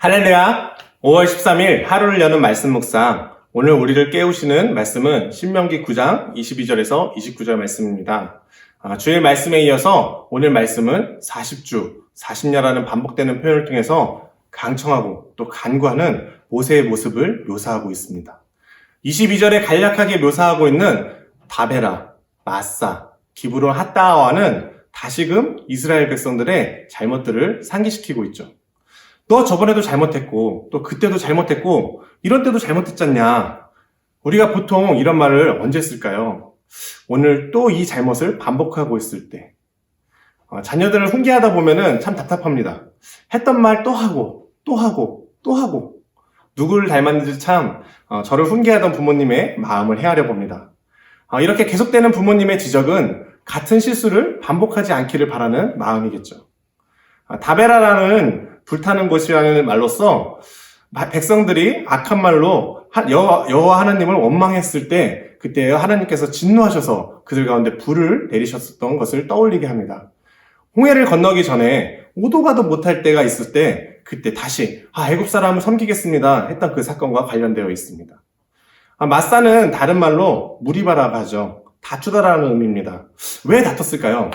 할렐루야! 5월 13일 하루를 여는 말씀 묵상. 오늘 우리를 깨우시는 말씀은 신명기 9장 22절에서 29절 말씀입니다. 주일 말씀에 이어서 오늘 말씀은 40주, 40야라는 반복되는 표현을 통해서 강청하고 또 간구하는 모세의 모습을 묘사하고 있습니다. 22절에 간략하게 묘사하고 있는 다베라, 마사, 기브론 핫다와는 다시금 이스라엘 백성들의 잘못들을 상기시키고 있죠. 너 저번에도 잘못했고 또 그때도 잘못했고 이런 때도 잘못했잖냐. 우리가 보통 이런 말을 언제 쓸까요? 오늘 또 이 잘못을 반복하고 있을 때. 자녀들을 훈계하다 보면은 참 답답합니다. 했던 말 또 하고 또 하고 또 하고. 누구를 닮았는지 참 저를 훈계하던 부모님의 마음을 헤아려 봅니다. 이렇게 계속되는 부모님의 지적은 같은 실수를 반복하지 않기를 바라는 마음이겠죠. 다베라라는 불타는 곳이라는 말로써 백성들이 악한 말로 여호와 하나님을 원망했을 때 그때 하나님께서 진노하셔서 그들 가운데 불을 내리셨었던 것을 떠올리게 합니다. 홍해를 건너기 전에 오도 가도 못할 때가 있을 때 그때 다시 애굽 사람을 섬기겠습니다 했던 그 사건과 관련되어 있습니다. 마사는 다른 말로 무리바라고 하죠. 다투다라는 의미입니다. 왜 다퉜을까요?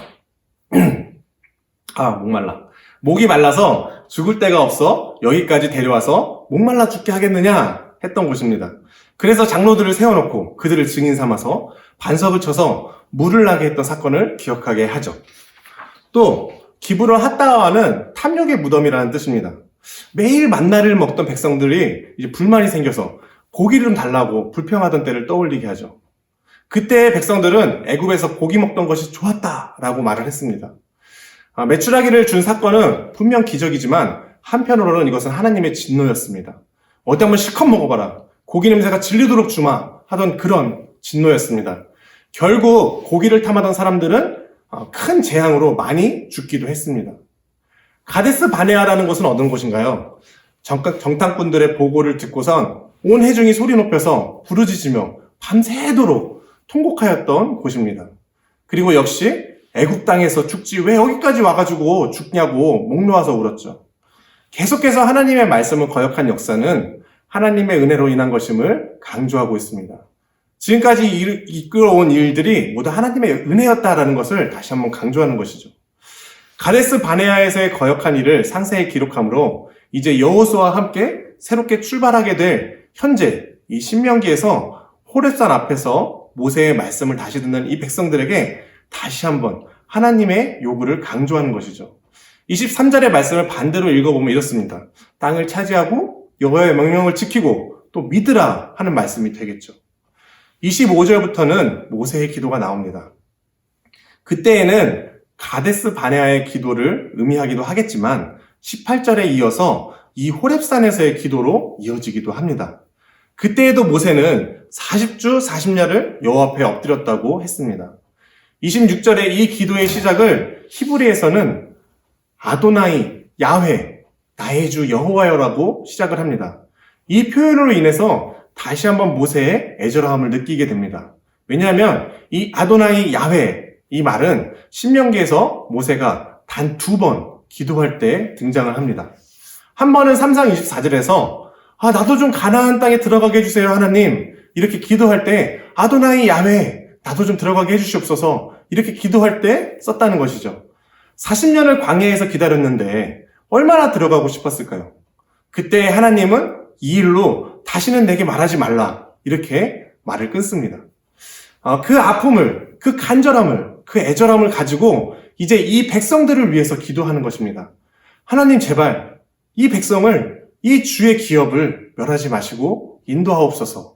목말라. 목이 말라서 죽을 데가 없어 여기까지 데려와서 목말라 죽게 하겠느냐 했던 곳입니다. 그래서 장로들을 세워놓고 그들을 증인 삼아서 반석을 쳐서 물을 나게 했던 사건을 기억하게 하죠. 또 기브론 핫다와는 탐욕의 무덤이라는 뜻입니다. 매일 만나를 먹던 백성들이 이제 불만이 생겨서 고기를 좀 달라고 불평하던 때를 떠올리게 하죠. 그때 백성들은 애굽에서 고기 먹던 것이 좋았다라고 말을 했습니다. 메추라기를 준 사건은 분명 기적이지만 한편으로는 이것은 하나님의 진노였습니다. 어디 한번 실컷 먹어봐라. 고기 냄새가 질리도록 주마 하던 그런 진노였습니다. 결국 고기를 탐하던 사람들은 큰 재앙으로 많이 죽기도 했습니다. 가데스 바네아라는 곳은 어떤 곳인가요? 정탐꾼들의 보고를 듣고선 온 회중이 소리 높여서 부르짖으며 밤새도록 통곡하였던 곳입니다. 그리고 역시 애굽 땅에서 죽지 왜 여기까지 와가지고 죽냐고 목 놓아서 울었죠. 계속해서 하나님의 말씀을 거역한 역사는 하나님의 은혜로 인한 것임을 강조하고 있습니다. 지금까지 이끌어온 일들이 모두 하나님의 은혜였다라는 것을 다시 한번 강조하는 것이죠. 가데스 바네아에서의 거역한 일을 상세히 기록하므로 이제 여호수아와 함께 새롭게 출발하게 될 현재 이 신명기에서 호렙산 앞에서 모세의 말씀을 다시 듣는 이 백성들에게 다시 한번 하나님의 요구를 강조하는 것이죠. 23절의 말씀을 반대로 읽어보면 이렇습니다. 땅을 차지하고 여호와의 명령을 지키고 또 믿으라 하는 말씀이 되겠죠. 25절부터는 모세의 기도가 나옵니다. 그때에는 가데스 바네아의 기도를 의미하기도 하겠지만 18절에 이어서 이 호렙산에서의 기도로 이어지기도 합니다. 그때에도 모세는 40주 40야를 여호와 앞에 엎드렸다고 했습니다. 26절에 이 기도의 시작을 히브리에서는 아도나이, 야훼, 나의 주 여호와여라고 시작을 합니다. 이 표현으로 인해서 다시 한번 모세의 애절함을 느끼게 됩니다. 왜냐하면 이 아도나이, 야훼 이 말은 신명기에서 모세가 단 2번 기도할 때 등장을 합니다. 한 번은 3장 24절에서 나도 좀 가나안 땅에 들어가게 해주세요 하나님 이렇게 기도할 때 아도나이, 야훼 나도 좀 들어가게 해주시옵소서 이렇게 기도할 때 썼다는 것이죠. 40년을 광야에서 기다렸는데 얼마나 들어가고 싶었을까요? 그때 하나님은 이 일로 다시는 내게 말하지 말라 이렇게 말을 끊습니다. 그 아픔을, 그 간절함을, 그 애절함을 가지고 이제 이 백성들을 위해서 기도하는 것입니다. 하나님 제발 이 백성을, 이 주의 기업을 멸하지 마시고 인도하옵소서.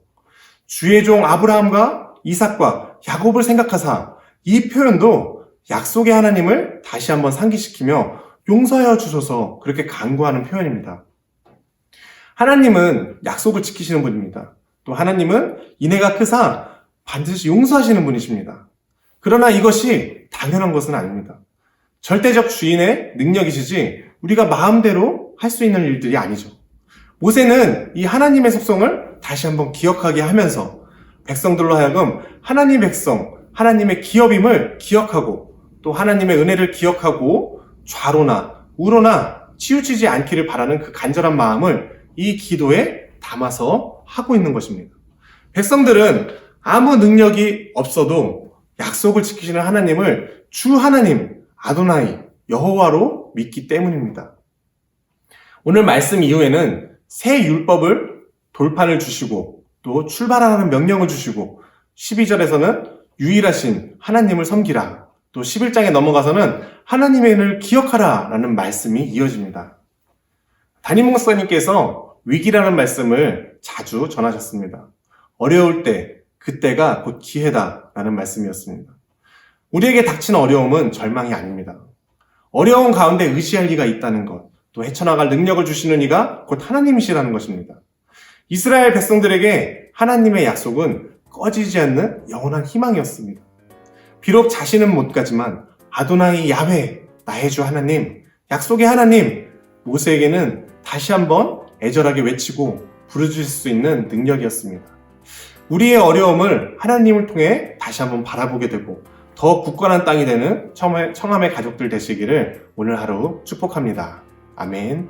주의 종 아브라함과 이삭과 야곱을 생각하사 이 표현도 약속의 하나님을 다시 한번 상기시키며 용서하여 주소서 그렇게 간구하는 표현입니다. 하나님은 약속을 지키시는 분입니다. 또 하나님은 인애가 크사 반드시 용서하시는 분이십니다. 그러나 이것이 당연한 것은 아닙니다. 절대적 주인의 능력이시지 우리가 마음대로 할 수 있는 일들이 아니죠. 모세는 이 하나님의 속성을 다시 한번 기억하게 하면서 백성들로 하여금 하나님의 백성, 하나님의 기업임을 기억하고 또 하나님의 은혜를 기억하고 좌로나 우로나 치우치지 않기를 바라는 그 간절한 마음을 이 기도에 담아서 하고 있는 것입니다. 백성들은 아무 능력이 없어도 약속을 지키시는 하나님을 주 하나님, 아도나이, 여호와로 믿기 때문입니다. 오늘 말씀 이후에는 새 율법을 돌판을 주시고 또 출발하라는 명령을 주시고 12절에서는 유일하신 하나님을 섬기라, 또 11장에 넘어가서는 하나님의 은혜를 기억하라 라는 말씀이 이어집니다. 담임 목사님께서 위기라는 말씀을 자주 전하셨습니다. 어려울 때, 그때가 곧 기회다 라는 말씀이었습니다. 우리에게 닥친 어려움은 절망이 아닙니다. 어려운 가운데 의지할 이가 있다는 것, 또 헤쳐나갈 능력을 주시는 이가 곧 하나님이시라는 것입니다. 이스라엘 백성들에게 하나님의 약속은 꺼지지 않는 영원한 희망이었습니다. 비록 자신은 못 가지만 아도나이 야훼, 나의 주 하나님, 약속의 하나님, 모세에게는 다시 한번 애절하게 외치고 부르짖을 수 있는 능력이었습니다. 우리의 어려움을 하나님을 통해 다시 한번 바라보게 되고 더 굳건한 땅이 되는 청함의 가족들 되시기를 오늘 하루 축복합니다. 아멘.